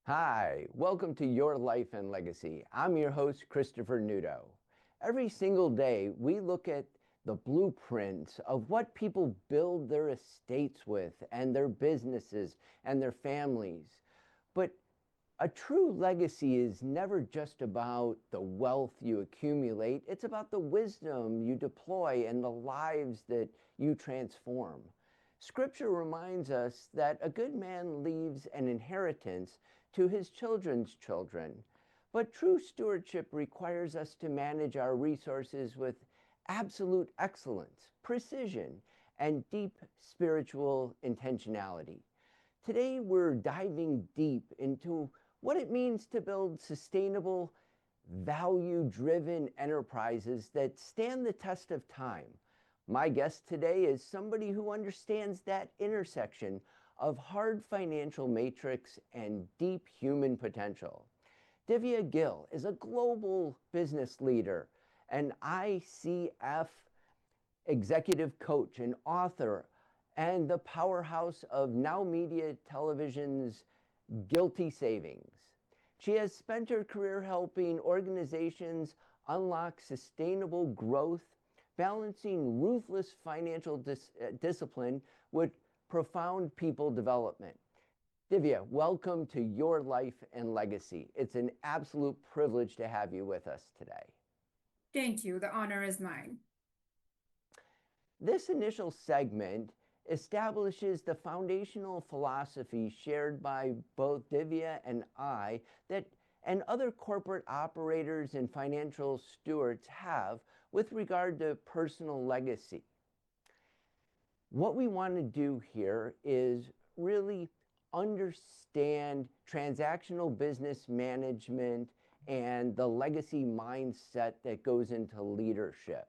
Hi, welcome to Your Life and Legacy. I'm your host, Christopher Nudo. Every single day, we look at the blueprints of what people build their estates with and their businesses and their families. But a true legacy is never just about the wealth you accumulate, it's about the wisdom you deploy and the lives that you transform. Scripture reminds us that a good man leaves an inheritance to his children's children. But true stewardship requires us to manage our resources with absolute excellence, precision, and deep spiritual intentionality. Today, we're diving deep into what it means to build sustainable, value driven enterprises that stand the test of time. My guest today is somebody who understands that intersection of hard financial matrix and deep human potential. Divya Gill is a global business leader, an ICF executive coach and author, and the powerhouse of Now Media Television's Guilty Savings. She has spent her career helping organizations unlock sustainable growth, balancing ruthless financial discipline with profound people development. Divya, welcome to Your Life and Legacy. It's an absolute privilege to have you with us today. Thank you. The honor is mine. This initial segment establishes the foundational philosophy shared by both Divya and I that and other corporate operators and financial stewards have with regard to personal legacy. What we want to do here is really understand transactional business management and the legacy mindset that goes into leadership.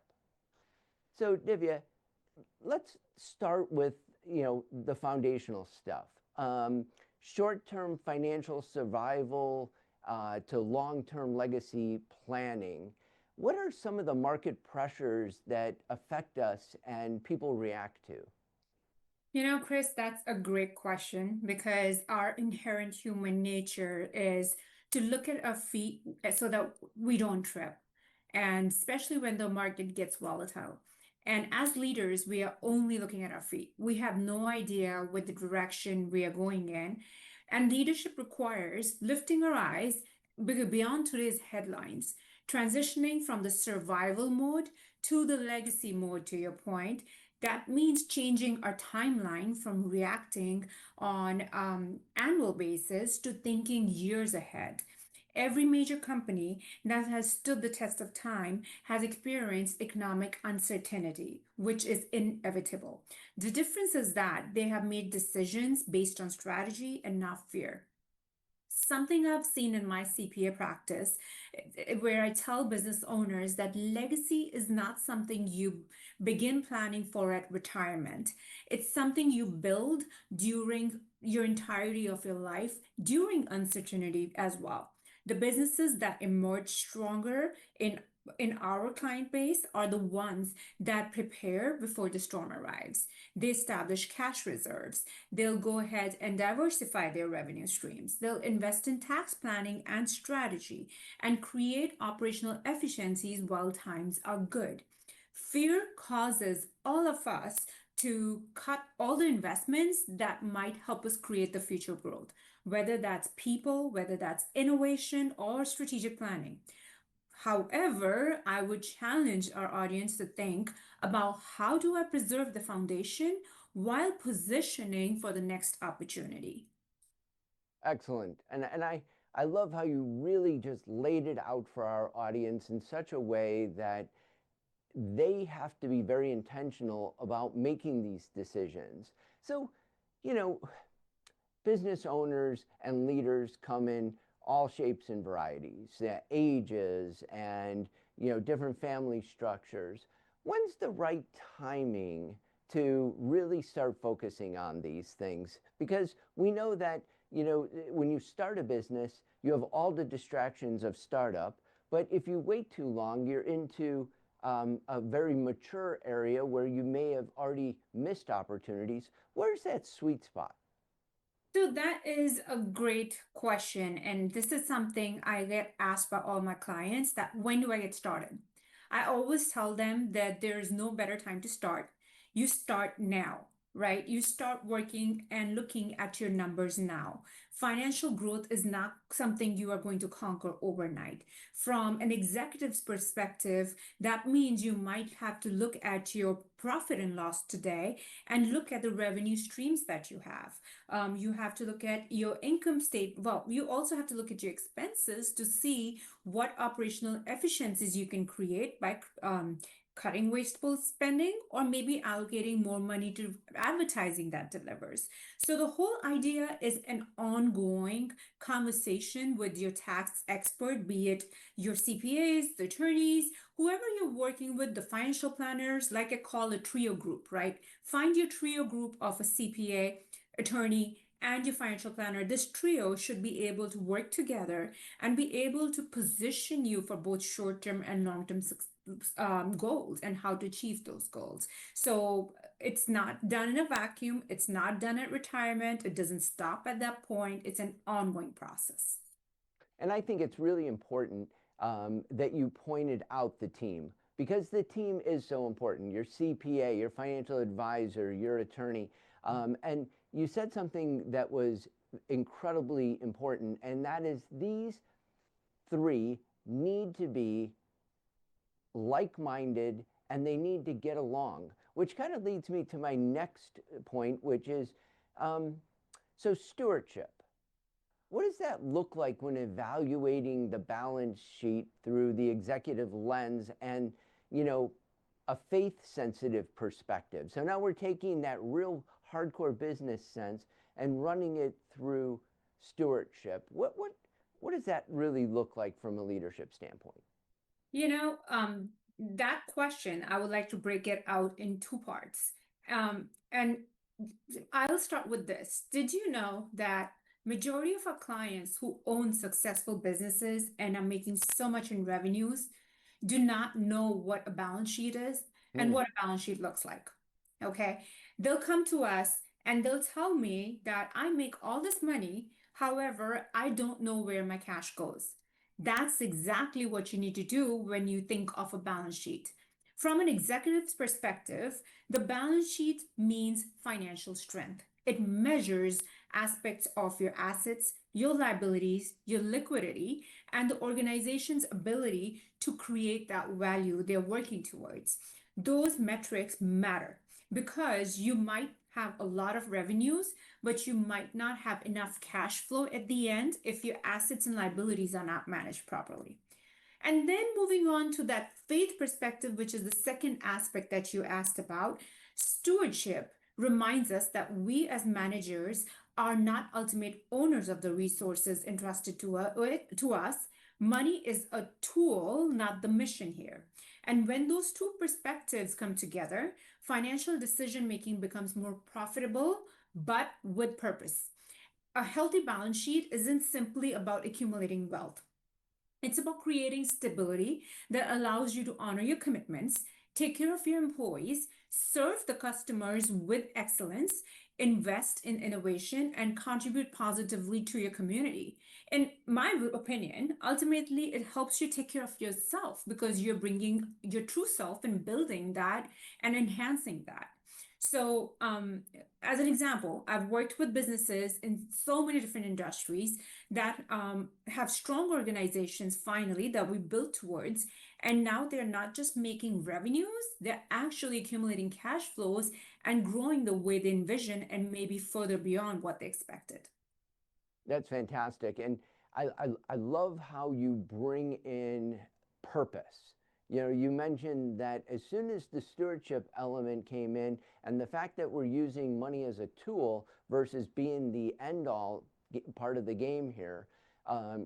So, Divya, let's start with the foundational stuff. Short-term financial survival to long-term legacy planning. What are some of the market pressures that affect us and people react to? Chris, that's a great question because our inherent human nature is to look at our feet so that we don't trip, and especially when the market gets volatile. And as leaders, we are only looking at our feet. We have no idea what the direction we are going in. And leadership requires lifting our eyes beyond today's headlines, transitioning from the survival mode to the legacy mode, to your point. That means changing our timeline from reacting on annual basis to thinking years ahead. Every major company that has stood the test of time has experienced economic uncertainty, which is inevitable. The difference is that they have made decisions based on strategy and not fear. Something I've seen in my CPA practice, where I tell business owners that legacy is not something you begin planning for at retirement. It's something you build during your entirety of your life, during uncertainty as well. The businesses that emerge stronger in our client base are the ones that prepare before the storm arrives. They establish cash reserves. They'll go ahead and diversify their revenue streams. They'll invest in tax planning and strategy and create operational efficiencies while times are good. Fear causes all of us to cut all the investments that might help us create the future growth, whether that's people, whether that's innovation or strategic planning. However, I would challenge our audience to think about how do I preserve the foundation while positioning for the next opportunity. Excellent. And I love how you really just laid it out for our audience in such a way that they have to be very intentional about making these decisions. So, you know, business owners and leaders come in all shapes and varieties, ages, and different family structures. When's the right timing to really start focusing on these things? Because we know that when you start a business, you have all the distractions of startup. But if you wait too long, you're into a very mature area where you may have already missed opportunities. Where's that sweet spot? So that is a great question. And this is something I get asked by all my clients that when do I get started? I always tell them that there is no better time to start. You start now, right? You start working and looking at your numbers now. Financial growth is not something you are going to conquer overnight. From an executive's perspective, that means you might have to look at your profit and loss today and look at the revenue streams that you have. You have to look at your income statement. Well, you also have to look at your expenses to see what operational efficiencies you can create by cutting wasteful spending or maybe allocating more money to advertising that delivers. So the whole idea is an ongoing conversation with your tax expert, be it your CPAs, the attorneys, whoever you're working with, the financial planners, like I call a trio group, right? Find your trio group of a CPA, attorney, and your financial planner. This trio should be able to work together and be able to position you for both short term and long term goals and how to achieve those goals. So it's not done in a vacuum, it's not done at retirement, it doesn't stop at that point, it's an ongoing process. And I think it's really important that you pointed out the team because the team is so important. Your CPA, your financial advisor, your attorney. And you said something that was incredibly important, and that is these three need to be like minded and they need to get along, which kind of leads me to my next point, which is um, so stewardship. What does that look like when evaluating the balance sheet through the executive lens and, you know, a faith sensitive perspective? So now we're taking that real hardcore business sense and running it through stewardship. What does that really look like from a leadership standpoint? You know, that question, I would like to break it out in two parts. And I'll start with this. Did you know that majority of our clients who own successful businesses and are making so much in revenues do not know what a balance sheet is and Mm. what a balance sheet looks like? Okay. They'll come to us and they'll tell me that I make all this money. However, I don't know where my cash goes. That's exactly what you need to do when you think of a balance sheet. From an executive's perspective, the balance sheet means financial strength. It measures aspects of your assets, your liabilities, your liquidity, and the organization's ability to create that value they're working towards. Those metrics matter because you might have a lot of revenues, but you might not have enough cash flow at the end if your assets and liabilities are not managed properly. And then moving on to that faith perspective, which is the second aspect that you asked about, stewardship reminds us that we as managers are not ultimate owners of the resources entrusted to us. Money is a tool, not the mission here. And when those two perspectives come together, financial decision making becomes more profitable, but with purpose. A healthy balance sheet isn't simply about accumulating wealth. It's about creating stability that allows you to honor your commitments, take care of your employees, serve the customers with excellence, invest in innovation, and contribute positively to your community. In my opinion, ultimately, it helps you take care of yourself because you're bringing your true self and building that and enhancing that. So, as an example, I've worked with businesses in so many different industries that have strong organizations finally that we built towards. And now they're not just making revenues, they're actually accumulating cash flows and growing the way they envision and maybe further beyond what they expected. That's fantastic. And I love how you bring in purpose. You know, you mentioned that as soon as the stewardship element came in, and the fact that we're using money as a tool versus being the end all part of the game here,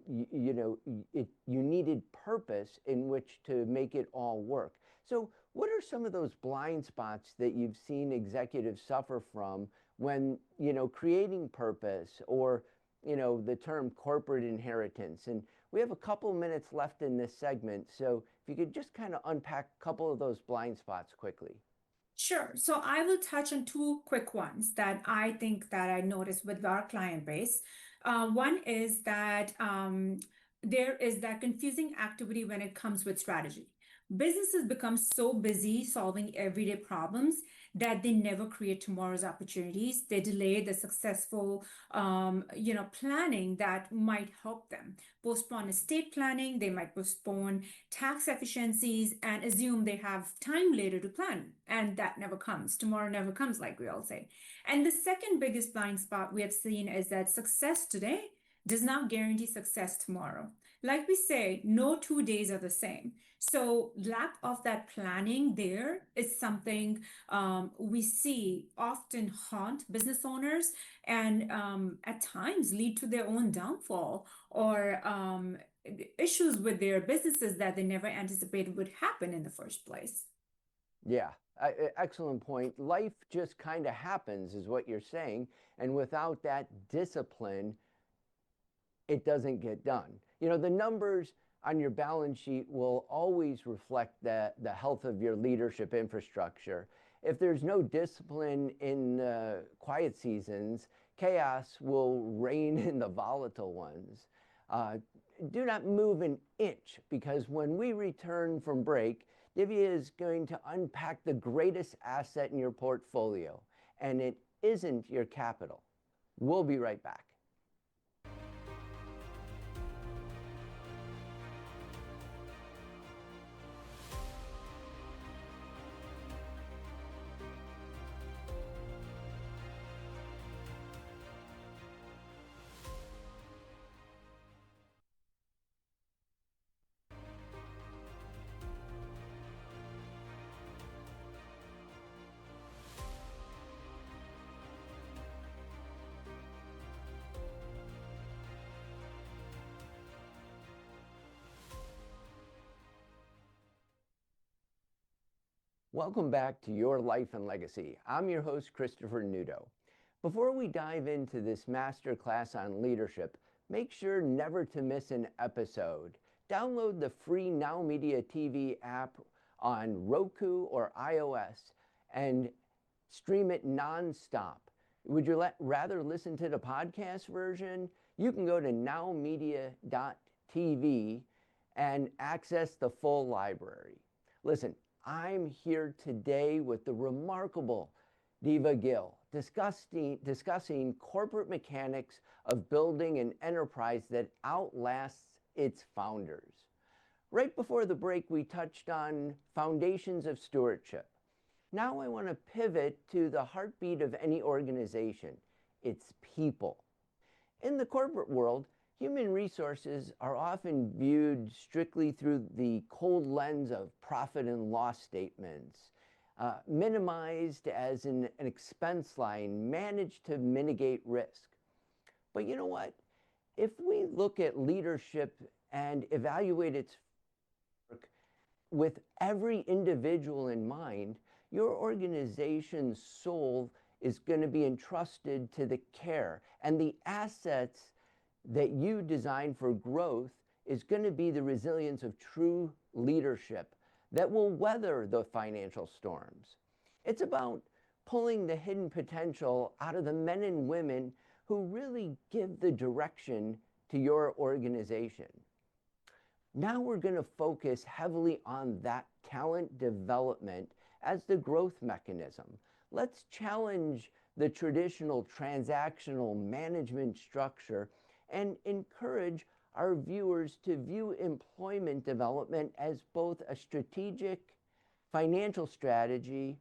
you know, you needed purpose in which to make it all work. So, what are some of those blind spots that you've seen executives suffer from when, you know, creating purpose or the term corporate inheritance? And we have a couple minutes left in this segment. So if you could just kind of unpack a couple of those blind spots quickly. Sure. So I will touch on two quick ones that I think that I noticed with our client base. One is that there is that confusing activity when it comes with strategy. Businesses become so busy solving everyday problems that they never create tomorrow's opportunities. They delay the successful, planning that might help them. Postpone estate planning. They might postpone tax efficiencies and assume they have time later to plan. And that never comes. Tomorrow never comes, like we all say. And the second biggest blind spot we have seen is that success today does not guarantee success tomorrow. Like we say, no 2 days are the same. So, lack of that planning there is something we see often haunt business owners and at times lead to their own downfall or issues with their businesses that they never anticipated would happen in the first place. Yeah, excellent point. Life just kind of happens, is what you're saying. And without that discipline, it doesn't get done. You know, the numbers on your balance sheet will always reflect the health of your leadership infrastructure. If there's no discipline in quiet seasons, chaos will reign in the volatile ones. Uh, do not move an inch because when we return from break, Divya is going to unpack the greatest asset in your portfolio, and it isn't your capital. We'll be right back. Welcome back to Your Life and Legacy. I'm your host, Christopher Nudo. Before we dive into this masterclass on leadership, make sure never to miss an episode. Download the free Now Media TV app on Roku or iOS and stream it nonstop. Would you rather listen to the podcast version? You can go to nowmedia.tv and access the full library. Listen, I'm here today with the remarkable Divya Gill, discussing corporate mechanics of building an enterprise that outlasts its founders. Right before the break, we touched on foundations of stewardship. Now I want to pivot to the heartbeat of any organization, its people. In the corporate world, human resources are often viewed strictly through the cold lens of profit and loss statements, minimized as an expense line, managed to mitigate risk. But you know what? If we look at leadership and evaluate its work with every individual in mind, your organization's soul is going to be entrusted to the care and the assets that you design for growth is going to be the resilience of true leadership that will weather the financial storms. It's about pulling the hidden potential out of the men and women who really give the direction to your organization. Now we're going to focus heavily on that talent development as the growth mechanism. Let's challenge the traditional transactional management structure and encourage our viewers to view employment development as both a strategic financial strategy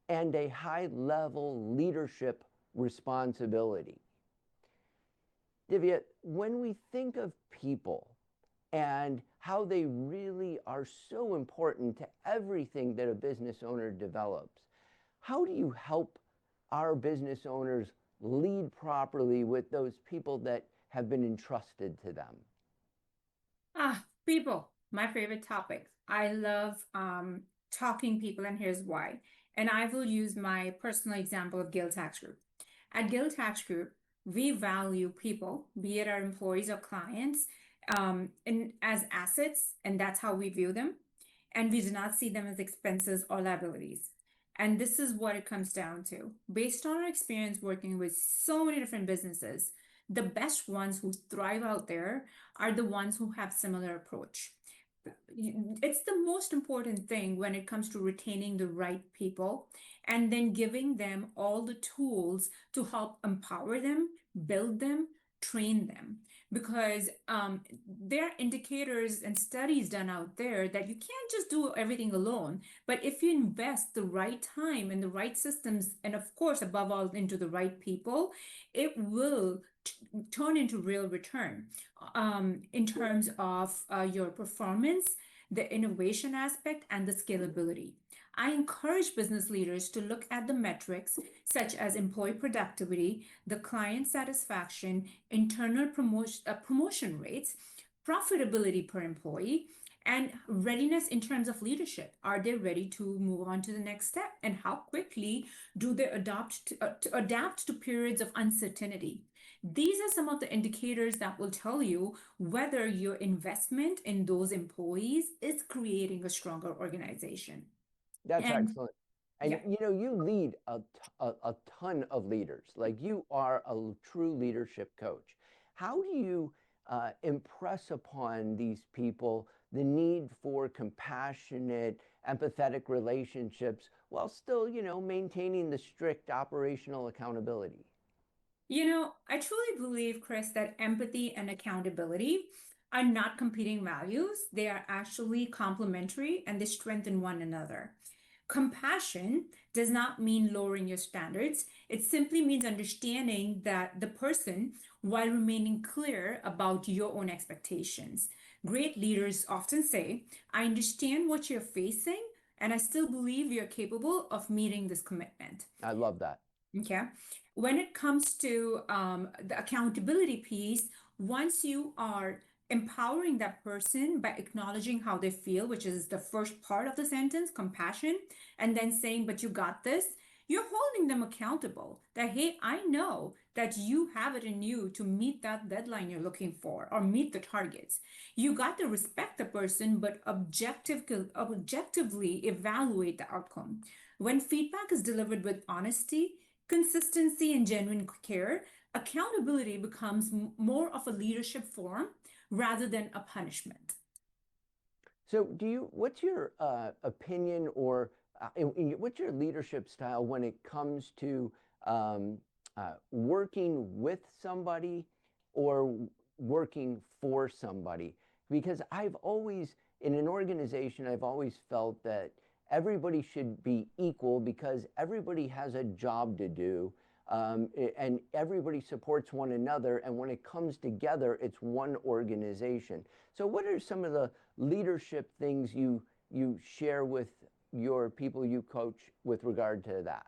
and a high level leadership responsibility. Divya, when we think of people and how they really are so important to everything that a business owner develops, how do you help our business owners lead properly with those people that have been entrusted to them? People, my favorite topic. I love talking people, and here's why. And I will use my personal example of Gill Tax Group. At Gill Tax Group, we value people, be it our employees or clients, as assets, and that's how we view them. And we do not see them as expenses or liabilities. And this is what it comes down to. Based on our experience working with so many different businesses, the best ones who thrive out there are the ones who have similar approach. It's the most important thing when it comes to retaining the right people and then giving them all the tools to help empower them, build them, train them. Because there are indicators and studies done out there that you can't just do everything alone. But if you invest the right time in the right systems, and of course, above all, into the right people, it will turn into real return in terms of your performance, the innovation aspect, and the scalability. I encourage business leaders to look at the metrics such as employee productivity, the client satisfaction, internal promotion rates, profitability per employee, and readiness in terms of leadership. Are they ready to move on to the next step? And how quickly do they adapt to periods of uncertainty? These are some of the indicators that will tell you whether your investment in those employees is creating a stronger organization. That's And excellent. And yeah, you lead a ton of leaders. Like you are a true leadership coach. How do you impress upon these people the need for compassionate, empathetic relationships while still, maintaining the strict operational accountability? I truly believe, Chris, that empathy and accountability are not competing values. They are actually complementary and they strengthen one another. Compassion does not mean lowering your standards. It simply means understanding that the person while remaining clear about your own expectations. Great leaders often say, I understand what you're facing, and I still believe you're capable of meeting this commitment. I love that. Okay. When it comes to the accountability piece, once you are empowering that person by acknowledging how they feel, which is the first part of the sentence, compassion, and then saying, but you got this, you're holding them accountable that, hey, I know that you have it in you to meet that deadline you're looking for or meet the targets. You got to respect the person, but objectively evaluate the outcome. When feedback is delivered with honesty, consistency, and genuine care, accountability becomes more of a leadership form rather than a punishment. So, what's your opinion or what's your leadership style when it comes to working with somebody or working for somebody? Because in an organization, I've always felt that everybody should be equal because everybody has a job to do. And everybody supports one another. And when it comes together, it's one organization. So, what are some of the leadership things you share with your people you coach with regard to that?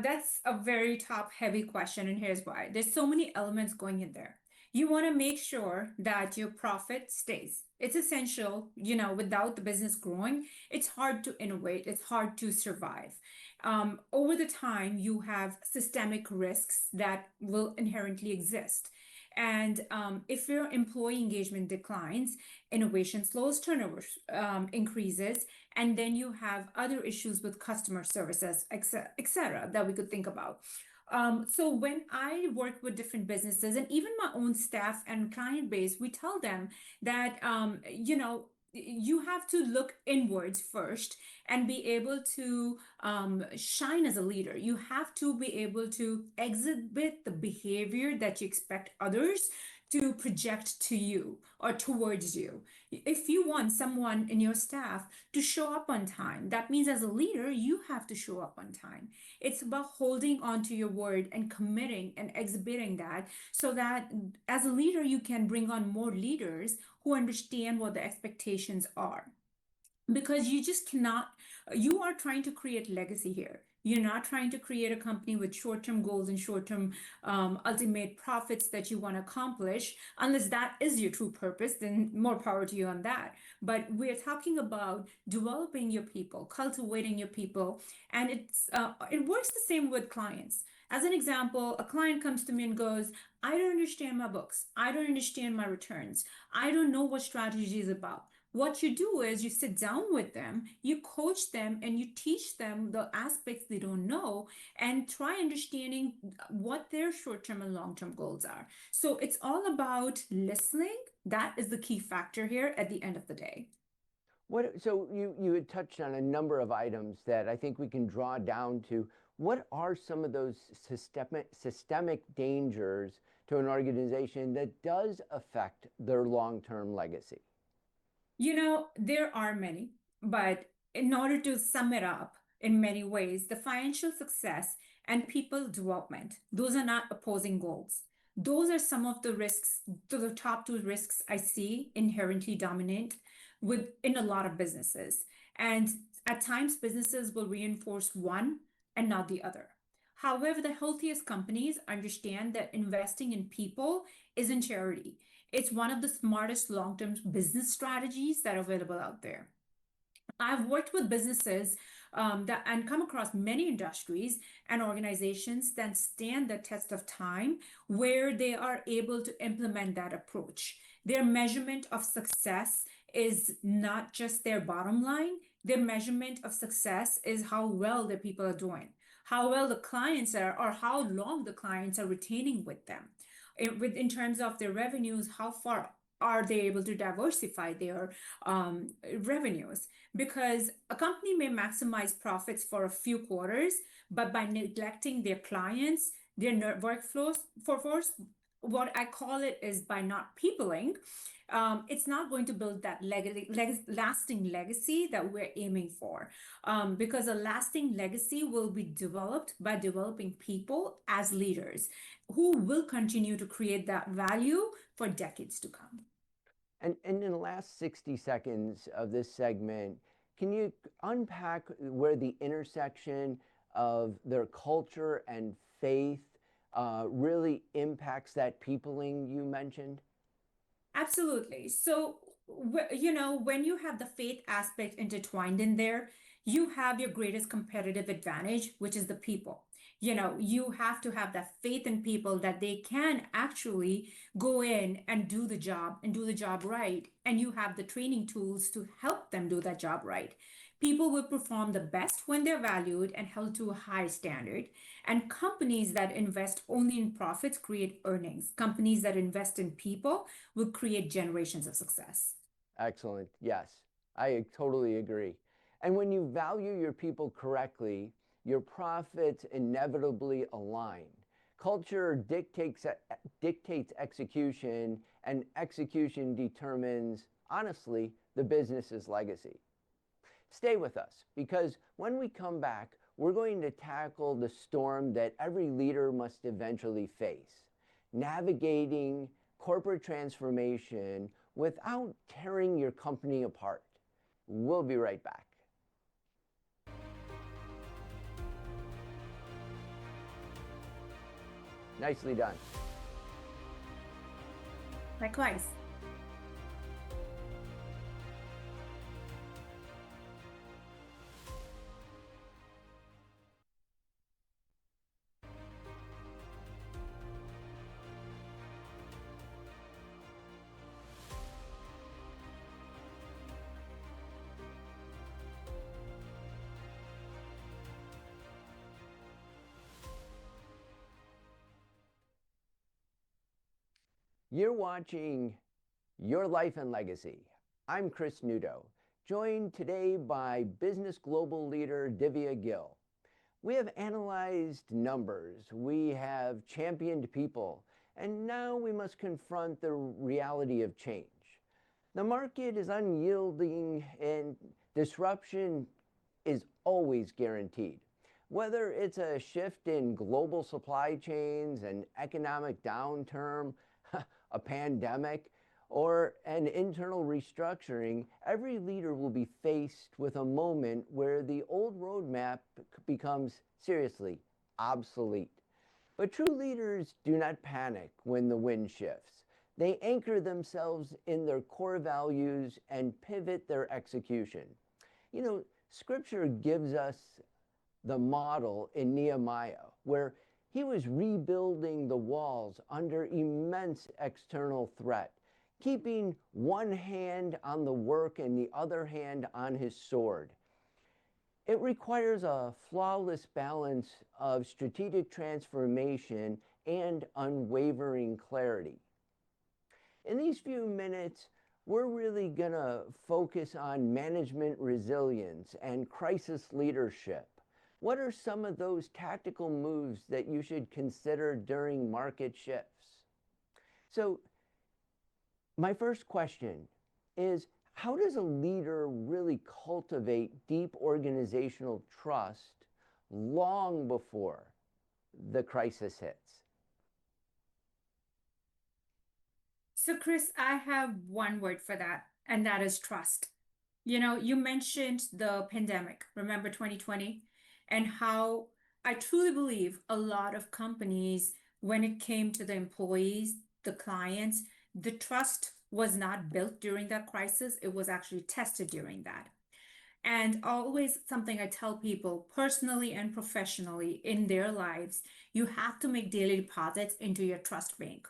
That's a very top heavy question, and here's why. There's so many elements going in there. You want to make sure that your profit stays. It's essential, without the business growing, it's hard to innovate, it's hard to survive. Over the time, you have systemic risks that will inherently exist. And if your employee engagement declines, innovation slows, turnover increases, and then you have other issues with customer services, et cetera, that we could think about. So when I work with different businesses and even my own staff and client base, we tell them that, you have to look inwards first and be able to shine as a leader. You have to be able to exhibit the behavior that you expect others to project to you or towards you. If you want someone in your staff to show up on time, that means as a leader, you have to show up on time. It's about holding on to your word and committing and exhibiting that so that as a leader, you can bring on more leaders who understand what the expectations are, because you just cannot, you are trying to create legacy here. You're not trying to create a company with short-term goals and short-term ultimate profits that you want to accomplish. Unless that is your true purpose, then more power to you on that. But we're talking about developing your people, cultivating your people, and it works the same with clients. As an example, a client comes to me and goes, I don't understand my books, I don't understand my returns, I don't know what strategy is about. What you do is you sit down with them, you coach them, and you teach them the aspects they don't know and try understanding what their short term and long term goals are. So it's all about listening. That is the key factor here at the end of the day. So you had touched on a number of items that I think we can draw down to. What are some of those systemic dangers to an organization that does affect their long-term legacy? There are many, but in order to sum it up in many ways, the financial success and people development, those are not opposing goals. Those are some of the risks, the top two risks I see inherently dominant within a lot of businesses. And at times, businesses will reinforce one and not the other. However, the healthiest companies understand that investing in people isn't charity. It's one of the smartest long-term business strategies that are available out there. I've worked with businesses that and come across many industries and organizations that stand the test of time where they are able to implement that approach. Their measurement of success is not just their bottom line, their measurement of success is how well the people are doing, how well the clients are, or how long the clients are retaining with them. In terms of their revenues, how far are they able to diversify their revenues? Because a company may maximize profits for a few quarters, but by neglecting their clients, their workflows, for force, what I call it is by not peopling, it's not going to build that lasting legacy that we're aiming for. Because a lasting legacy will be developed by developing people as leaders who will continue to create that value for decades to come. And in the last 60 seconds of this segment, can you unpack where the intersection of their culture and faith really impacts that peopling you mentioned? Absolutely. So, when you have the faith aspect intertwined in there, you have your greatest competitive advantage, which is the people. You have to have that faith in people that they can actually go in and do the job and do the job right. And you have the training tools to help them do that job right. People will perform the best when they're valued and held to a high standard. And companies that invest only in profits create earnings. Companies that invest in people will create generations of success. Excellent. Yes, I totally agree. And when you value your people correctly, your profits inevitably align. Culture dictates execution, and execution determines, honestly, the business's legacy. Stay with us because when we come back, we're going to tackle the storm that every leader must eventually face, navigating corporate transformation without tearing your company apart. We'll be right back. Nicely done. Likewise. You're watching Your Life and Legacy. I'm Chris Nudo, joined today by business global leader Divya Gill. We have analyzed numbers, we have championed people, and now we must confront the reality of change. The market is unyielding and disruption is always guaranteed. Whether it's a shift in global supply chains, an economic downturn, a pandemic, or an internal restructuring, every leader will be faced with a moment where the old roadmap becomes seriously obsolete. But true leaders do not panic when the wind shifts. They anchor themselves in their core values and pivot their execution. Scripture gives us the model in Nehemiah, where he was rebuilding the walls under immense external threat. keeping one hand on the work and the other hand on his sword. It requires a flawless balance of strategic transformation and unwavering clarity. In these few minutes, we're really going to focus on management resilience and crisis leadership. What are some of those tactical moves that you should consider during market shifts? So, my first question is, how does a leader really cultivate deep organizational trust long before the crisis hits? So, Chris, I have one word for that, and that is trust. You know, you mentioned the pandemic, remember 2020, and how I truly believe a lot of companies, when it came to the employees, the clients, the trust was not built during that crisis. It was actually tested during that. And always something I tell people personally and professionally in their lives, you have to make daily deposits into your trust bank.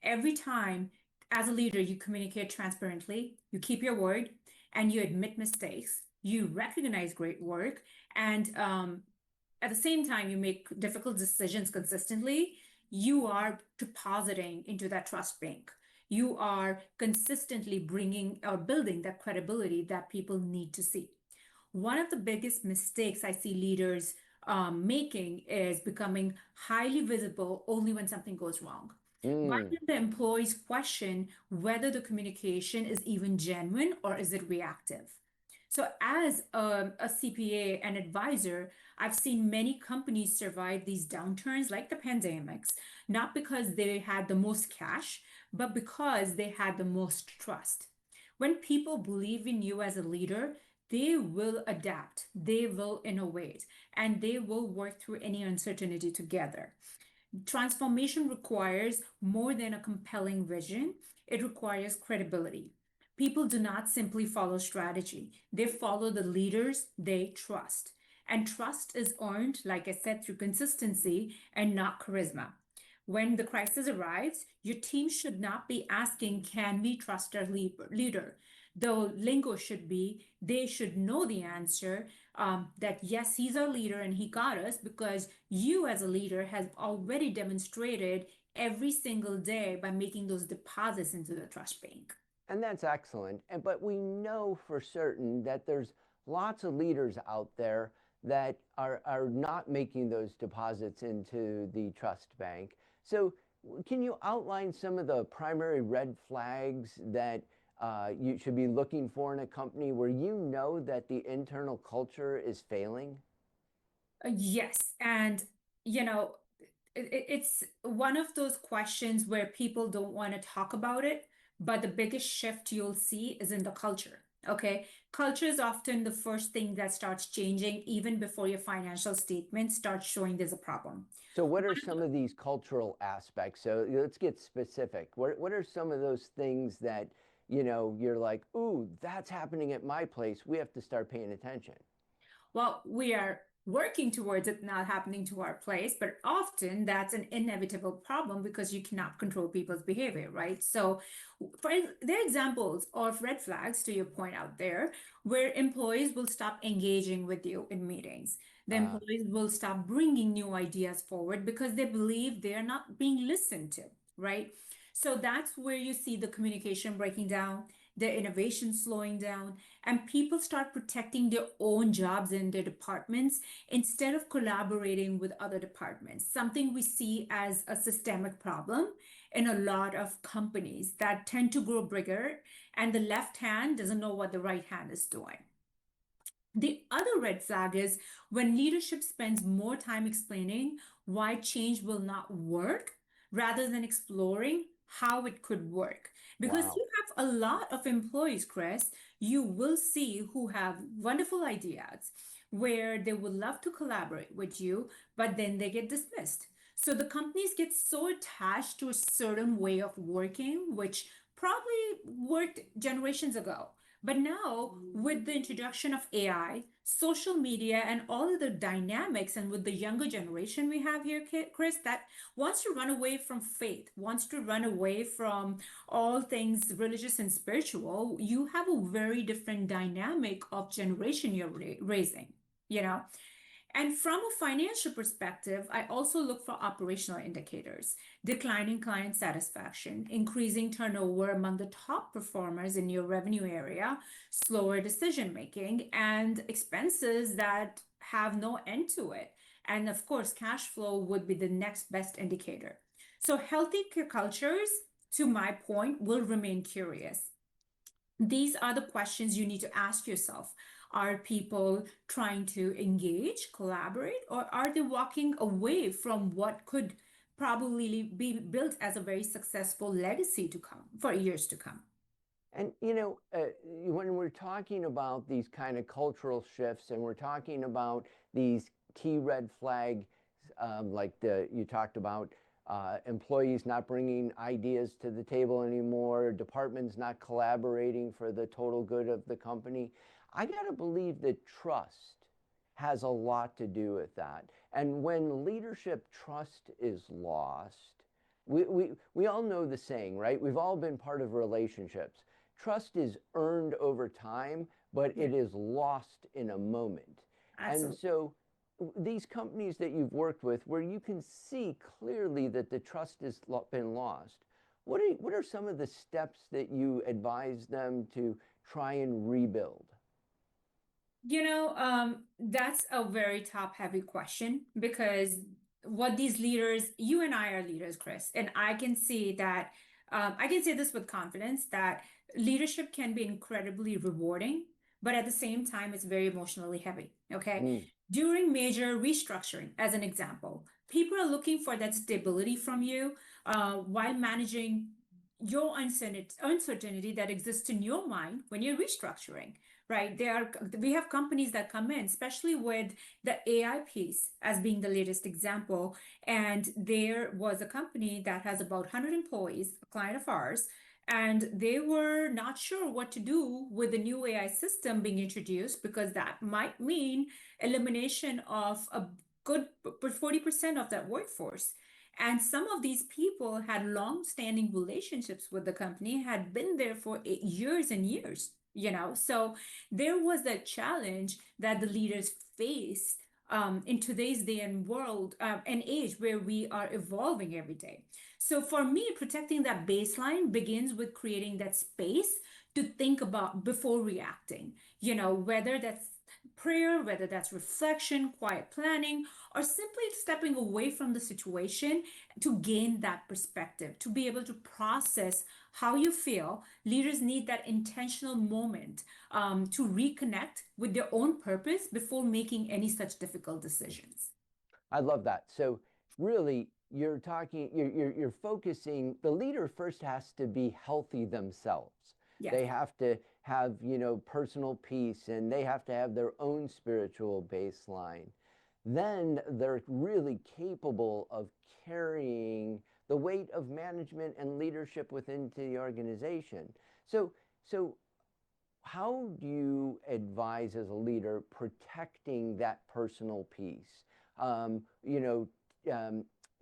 Every time, as a leader, you communicate transparently, you keep your word, and you admit mistakes, you recognize great work, and at the same time, you make difficult decisions consistently, you are depositing into that trust bank. You are consistently bringing or building that credibility that people need to see. One of the biggest mistakes I see leaders making is becoming highly visible only when something goes wrong. Why Mm, do the employees question whether the communication is even genuine or is it reactive? So, as a CPA and advisor, I've seen many companies survive these downturns like the pandemics, not because they had the most cash, but because they had the most trust. When people believe in you as a leader, they will adapt, they will innovate, and they will work through any uncertainty together. Transformation requires more than a compelling vision, it requires credibility. People do not simply follow strategy, they follow the leaders they trust. And trust is earned, like I said, through consistency and not charisma. When the crisis arrives, your team should not be asking, can we trust our leader? The lingo should be, they should know the answer, that yes, he's our leader and he got us because you as a leader has already demonstrated every single day by making those deposits into the trust bank. and that's excellent. But we know for certain that there's lots of leaders out there that are not making those deposits into the trust bank. So, can you outline some of the primary red flags that you should be looking for in a company where you know that the internal culture is failing? Yes. And, you know, it's one of those questions where people don't want to talk about it, but the biggest shift you'll see is in the culture. Okay. Culture is often the first thing that starts changing even before your financial statement starts showing there's a problem. So, what are some of these cultural aspects? So, let's get specific. What are some of those things that, you're like, ooh, that's happening at my place. We have to start paying attention. Well, we are working towards it not happening to our place, but often that's an inevitable problem because you cannot control people's behavior, right? So, there are examples of red flags, to your point out there, where employees will stop engaging with you in meetings. The Uh, employees will stop bringing new ideas forward because they believe they are not being listened to, right? So, that's where you see the communication breaking down, the innovation slowing down, and people start protecting their own jobs in their departments instead of collaborating with other departments. Something we see as a systemic problem in a lot of companies that tend to grow bigger, and the left hand doesn't know what the right hand is doing. The other red flag is when leadership spends more time explaining why change will not work rather than exploring how it could work. Because wow. you have a lot of employees, Chris, you will see who have wonderful ideas where they would love to collaborate with you, but then they get dismissed. So the companies get so attached to a certain way of working, which probably worked generations ago, But now, with the introduction of AI, social media, and all of the dynamics, and with the younger generation we have here, Chris, that wants to run away from faith, wants to run away from all things religious and spiritual, you have a very different dynamic of generation you're raising, you know? And from a financial perspective, I also look for operational indicators, declining client satisfaction, increasing turnover among the top performers in your revenue area, slower decision making, and expenses that have no end to it. And of course, cash flow would be the next best indicator. So, healthy cultures, to my point, will remain curious. These are the questions you need to ask yourself. Are people trying to engage, collaborate, or are they walking away from what could probably be built as a very successful legacy to come for years to come? And when we're talking about these kind of cultural shifts, and we're talking about these key red flags, like you talked about, employees not bringing ideas to the table anymore, departments not collaborating for the total good of the company. I got to believe that trust has a lot to do with that. And when leadership trust is lost, we all know the saying, right? We've all been part of relationships. Trust is earned over time, but Yeah, it is lost in a moment. And absolutely. so these companies that you've worked with, where you can see clearly that the trust has been lost, what are some of the steps that you advise them to try and rebuild? That's a very top-heavy question because what these leaders, you and I are leaders, Chris, and I can see that, I can say this with confidence that leadership can be incredibly rewarding, but at the same time, it's very emotionally heavy. Okay. Mm, During major restructuring, as an example, people are looking for that stability from you, while managing your uncertainty that exists in your mind when you're restructuring, right? We have companies that come in, especially with the AI piece as being the latest example. And there was a company that has about 100 employees, a client of ours, and they were not sure what to do with the new AI system being introduced because that might mean elimination of a good 40% of that workforce. And some of these people had long-standing relationships with the company, had been there for years and years, So there was a challenge that the leaders face in today's day and world and age where we are evolving every day. So for me, protecting that baseline begins with creating that space to think about before reacting, whether that's prayer, whether that's reflection, quiet planning, or simply stepping away from the situation to gain that perspective, to be able to process how you feel. Leaders need that intentional moment to reconnect with their own purpose before making any such difficult decisions. I love that. So really, you're focusing. The leader first has to be healthy themselves. Yes. They have to have personal peace, and they have to have their own spiritual baseline. Then they're really capable of carrying the weight of management and leadership within the organization. So how do you advise as a leader protecting that personal peace? Um, you know,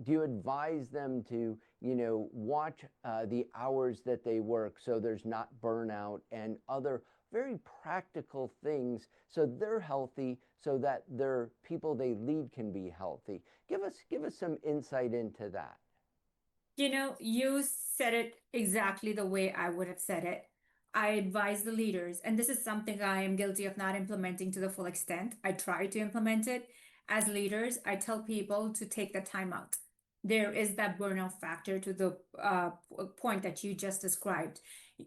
do you advise them to, watch the hours that they work so there's not burnout and other very practical things so they're healthy so that their people they lead can be healthy? Give us some insight into that. You said it exactly the way I would have said it. I advise the leaders, and this is something I am guilty of not implementing to the full extent. I try to implement it. As leaders, I tell people to take the time out. There is that burnout factor to the point that you just described.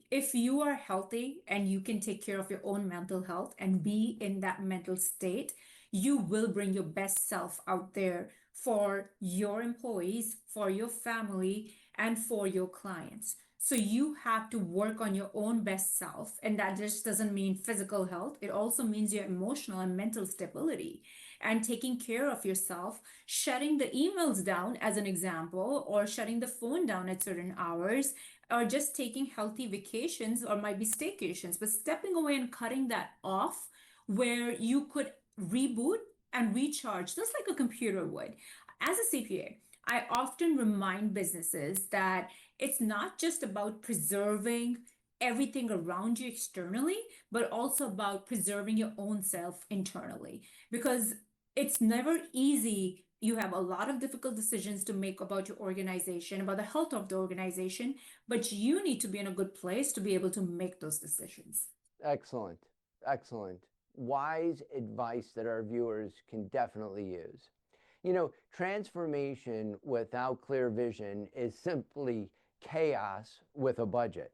If you are healthy and you can take care of your own mental health and be in that mental state, you will bring your best self out there for your employees, for your family, and for your clients. So you have to work on your own best self. And that just doesn't mean physical health. It also means your emotional and mental stability and taking care of yourself, shutting the emails down as an example, or shutting the phone down at certain hours, or just taking healthy vacations or might be staycations, but stepping away and cutting that off where you could reboot and recharge just like a computer would. As a CPA, I often remind businesses that it's not just about preserving everything around you externally, but also about preserving your own self internally. Because it's never easy. You have a lot of difficult decisions to make about your organization, about the health of the organization, but you need to be in a good place to be able to make those decisions. Excellent. Excellent. Wise advice that our viewers can definitely use. You know, transformation without clear vision is simply chaos with a budget.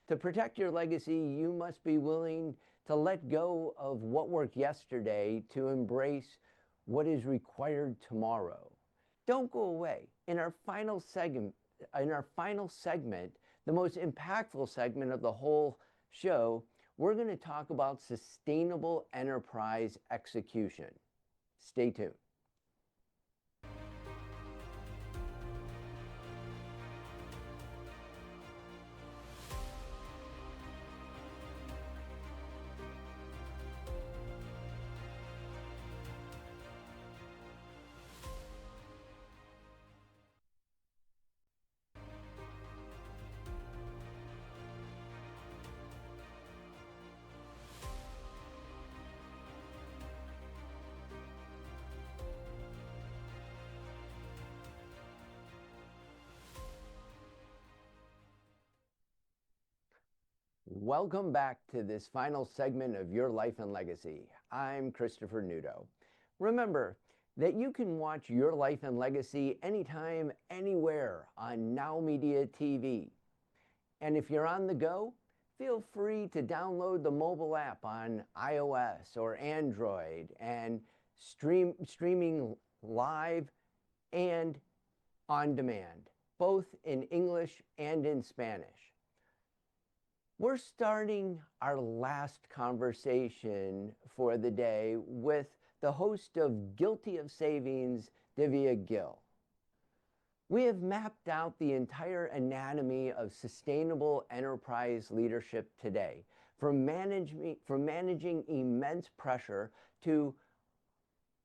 To protect your legacy, you must be willing to let go of what worked yesterday to embrace what is required tomorrow. Don't go away. In our final segment, the most impactful segment of the whole show, we're going to talk about sustainable enterprise execution. Stay tuned. Welcome back to this final segment of Your Life and Legacy. I'm Christopher Nudo. Remember that you can watch Your Life and Legacy anytime, anywhere on Now Media TV. And if you're on the go, feel free to download the mobile app on iOS or Android and streaming live and on demand, both in English and in Spanish. We're starting our last conversation for the day with the host of Guilty of Savings, Divya Gill. We have mapped out the entire anatomy of sustainable enterprise leadership today, from managing immense pressure to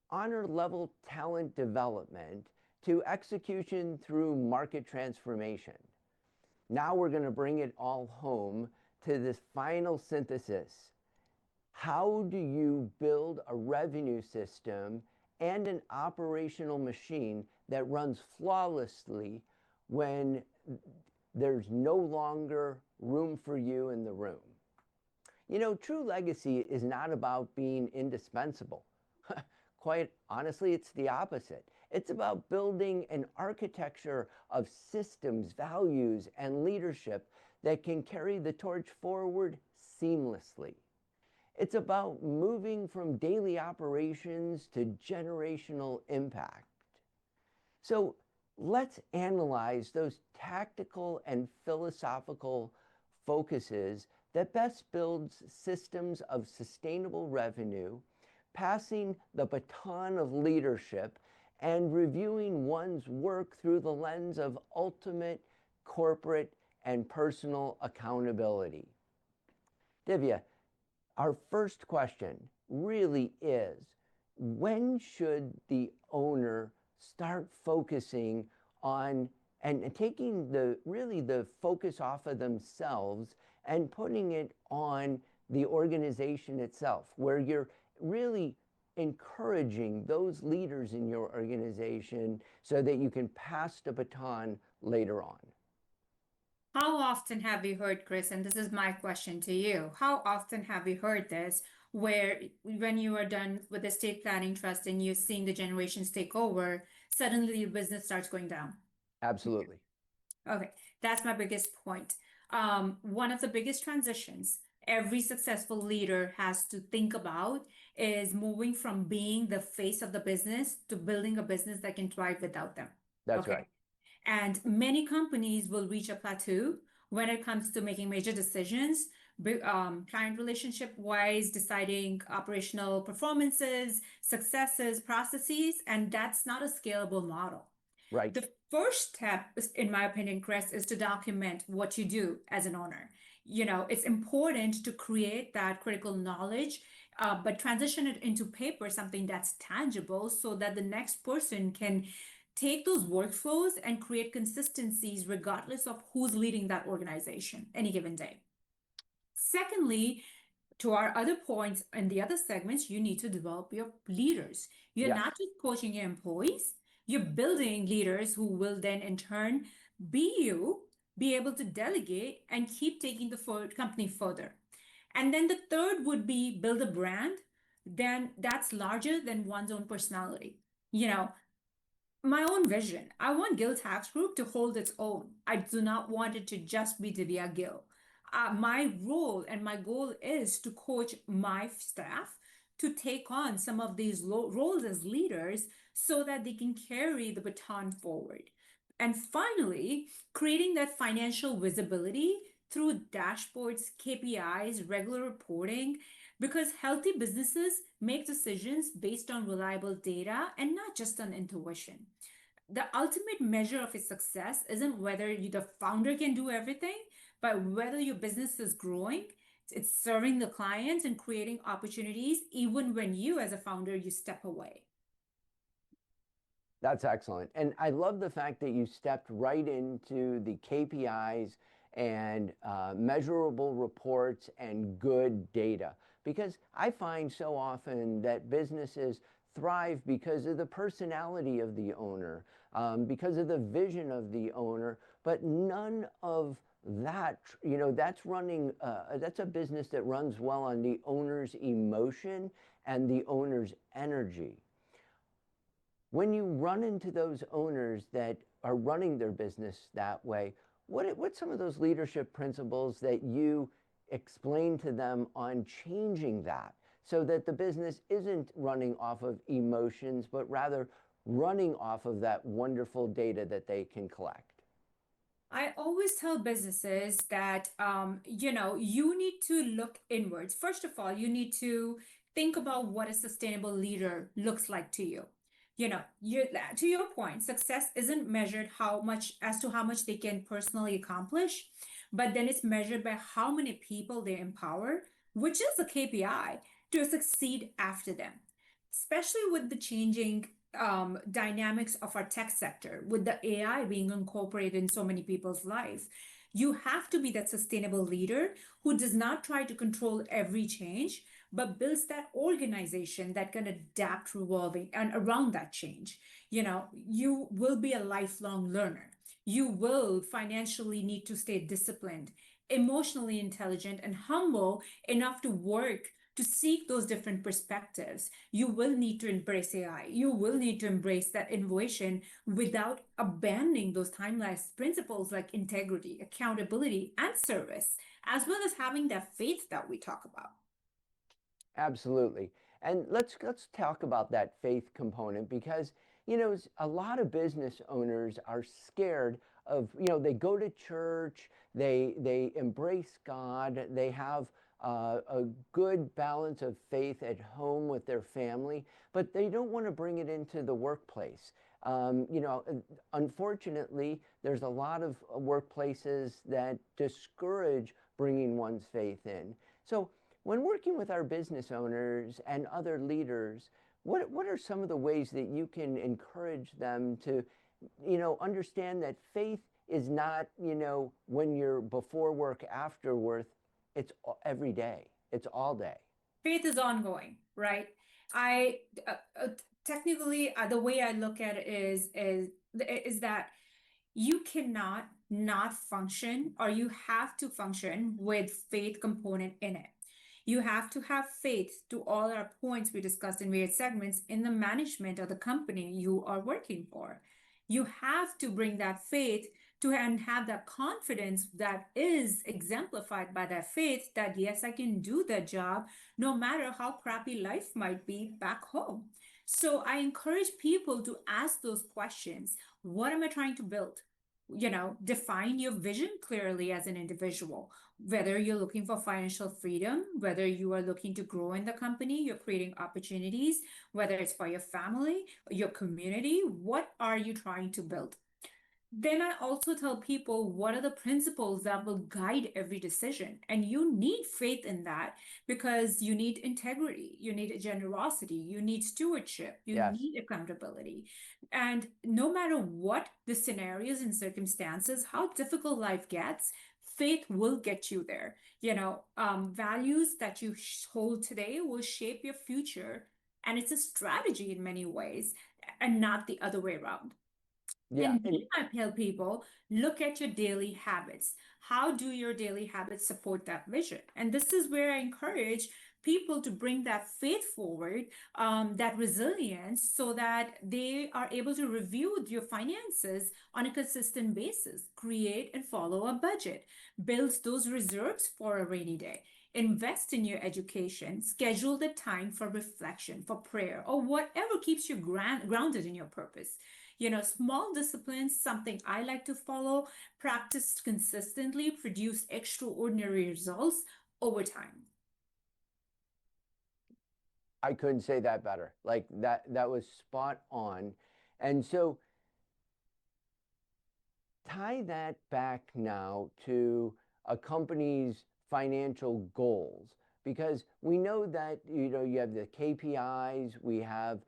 honor-level talent development to execution through market transformation. Now we're going to bring it all home to this final synthesis. How do you build a revenue system and an operational machine that runs flawlessly when there's no longer room for you in the room? You know, true legacy is not about being indispensable. Quite honestly, it's the opposite. It's about building an architecture of systems, values, and leadership that can carry the torch forward seamlessly. It's about moving from daily operations to generational impact. So let's analyze those tactical and philosophical focuses that best builds systems of sustainable revenue, passing the baton of leadership, and reviewing one's work through the lens of ultimate corporate and personal accountability. Divya, our first question really is, when should the owner start focusing on and taking the focus off of themselves and putting it on the organization itself, where you're really encouraging those leaders in your organization so that you can pass the baton later on? How often have you heard, Chris, and this is my question to you, how often have you heard this where when you are done with the estate planning trust and you're seeing the generations take over, suddenly your business starts going down? Absolutely. Okay, that's my biggest point. One of the biggest transitions every successful leader has to think about is moving from being the face of the business to building a business that can thrive without them. That's Okay. right. And many companies will reach a plateau when it comes to making major decisions, client relationship wise, deciding operational performances, successes, processes, and that's not a scalable model. Right. The first step, in my opinion, Chris, is to document what you do as an owner. It's important to create that critical knowledge, but transition it into paper, something that's tangible, so that the next person can take those workflows and create consistencies regardless of who's leading that organization any given day. Secondly, to our other points in the other segments, you need to develop your leaders. You're Yes. not just coaching your employees, you're building leaders who will then in turn be you, be able to delegate and keep taking the company further. And then the third would be build a brand, then that's larger than one's own personality. You know, my own vision. I want Gill Tax Group to hold its own. I do not want it to just be Divya Gill. My role and my goal is to coach my staff to take on some of these roles as leaders so that they can carry the baton forward. And finally, creating that financial visibility through dashboards, KPIs, regular reporting, because healthy businesses make decisions based on reliable data and not just on intuition. The ultimate measure of its success isn't whether the founder can do everything, but whether your business is growing, it's serving the clients and creating opportunities, even when you, as a founder, you step away. That's excellent. And I love the fact that you stepped right into the KPIs and measurable reports and good data. Because I find so often that businesses thrive because of the personality of the owner, because of the vision of the owner, but none of that, that's a business that runs well on the owner's emotion and the owner's energy. When you run into those owners that are running their business that way, what's some of those leadership principles that you explain to them on changing that so that the business isn't running off of emotions, but rather running off of that wonderful data that they can collect? I always tell businesses that you need to look inwards. First of all, you need to think about what a sustainable leader looks like to you. To your point, success isn't measured how much as to how much they can personally accomplish, but then it's measured by how many people they empower, which is a KPI to succeed after them. Especially with the changing dynamics of our tech sector, with the AI being incorporated in so many people's lives. You have to be that sustainable leader who does not try to control every change, but builds that organization that can adapt, revolving, and around that change. You will be a lifelong learner. You will financially need to stay disciplined, emotionally intelligent, and humble enough to work to seek those different perspectives. You will need to embrace AI. You will need to embrace that innovation without abandoning those timeless principles like integrity, accountability, and service, as well as having that faith that we talk about. Absolutely. And let's talk about that faith component because a lot of business owners are scared of they go to church, they embrace God, they have a good balance of faith at home with their family, but they don't want to bring it into the workplace. Unfortunately, there's a lot of workplaces that discourage bringing one's faith in. So when working with our business owners and other leaders, what are some of the ways that you can encourage them to, understand that faith is not, when you're before work, after work, it's every day, it's all day. Faith is ongoing, right? I technically the way I look at it is that you cannot not function, or you have to function with faith component in it. You have to have faith, to all our points we discussed in various segments, in the management of the company you are working for. You have to bring that faith to and have that confidence that is exemplified by that faith that yes, I can do that job no matter how crappy life might be back home. So I encourage people to ask those questions. What am I trying to build? Define your vision clearly as an individual, whether you're looking for financial freedom, whether you are looking to grow in the company, you're creating opportunities, whether it's for your family, your community, what are you trying to build? Then I also tell people what are the principles that will guide every decision. And you need faith in that because you need integrity, you need generosity, you need stewardship, you Yes. need accountability. And no matter what the scenarios and circumstances, how difficult life gets, faith will get you there. Values that you hold today will shape your future. And it's a strategy in many ways and not the other way around. Yeah. And And then I tell people, look at your daily habits. How do your daily habits support that vision? And this is where I encourage people to bring that faith forward, that resilience, so that they are able to review your finances on a consistent basis, create and follow a budget, build those reserves for a rainy day. Invest in your education, schedule the time for reflection, for prayer, or whatever keeps you grounded in your purpose. Small disciplines, something I like to follow, practiced consistently, produce extraordinary results over time. I couldn't say that better. Like that was spot on. And so tie that back now to a company's financial goals, because we know that you have the KPIs, we have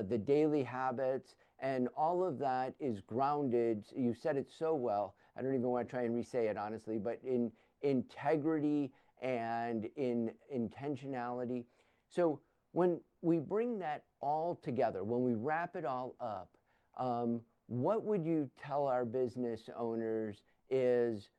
the daily habits, and all of that is grounded. You said it so well. I don't even want to try and re-say it honestly, but in integrity and in intentionality. So when we bring that all together, when we wrap it all up, what would you tell our business owners is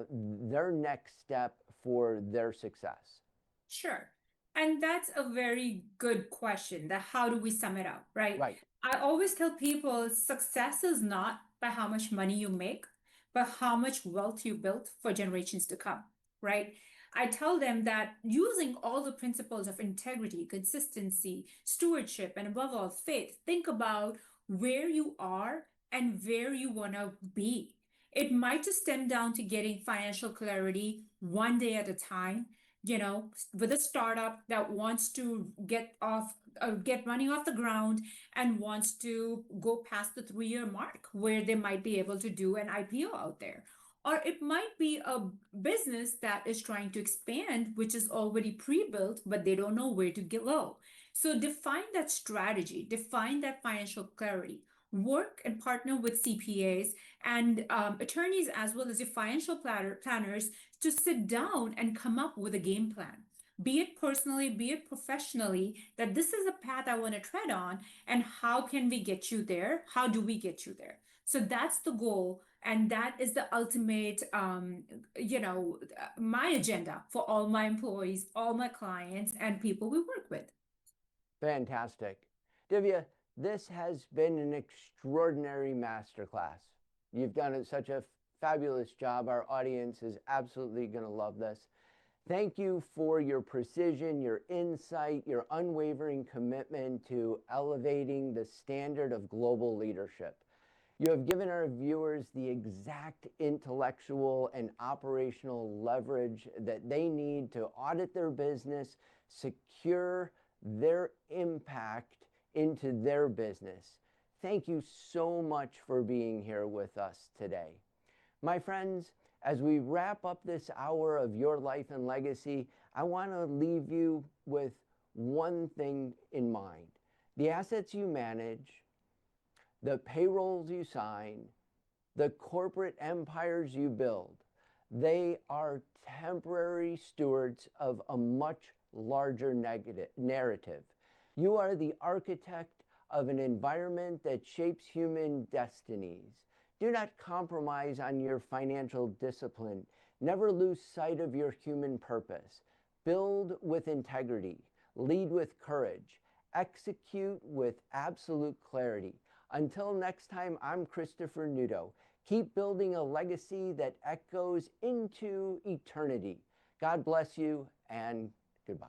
their next step for their success? Sure. And that's a very good question. That how do we sum it up, right? Right. I always tell people success is not by how much money you make, but how much wealth you built for generations to come, right? I tell them that using all the principles of integrity, consistency, stewardship, and above all, faith, think about where you are and where you want to be. It might just stem down to getting financial clarity one day at a time, with a startup that wants to get running off the ground and wants to go past the 3-year mark where they might be able to do an IPO out there. Or it might be a business that is trying to expand, which is already pre-built, but they don't know where to go. So define that strategy, define that financial clarity, work and partner with CPAs and attorneys as well as your financial planners to sit down and come up with a game plan, be it personally, be it professionally, that this is a path I want to tread on, and how can we get you there? How do we get you there? So that's the goal. And that is the ultimate, my agenda for all my employees, all my clients, and people we work with. Fantastic. Divya, this has been an extraordinary masterclass. You've done such a fabulous job. Our audience is absolutely going to love this. Thank you for your precision, your insight, your unwavering commitment to elevating the standard of global leadership. You have given our viewers the exact intellectual and operational leverage that they need to audit their business, secure their impact into their business. Thank you so much for being here with us today. My friends, as we wrap up this hour of Your Life and Legacy, I want to leave you with one thing in mind. The assets you manage, the payrolls you sign, the corporate empires you build, they are temporary stewards of a much larger narrative. You are the architect of an environment that shapes human destinies. Do not compromise on your financial discipline. Never lose sight of your human purpose. Build with integrity. Lead with courage. Execute with absolute clarity. Until next time, I'm Christopher Nudo. Keep building a legacy that echoes into eternity. God bless you and goodbye.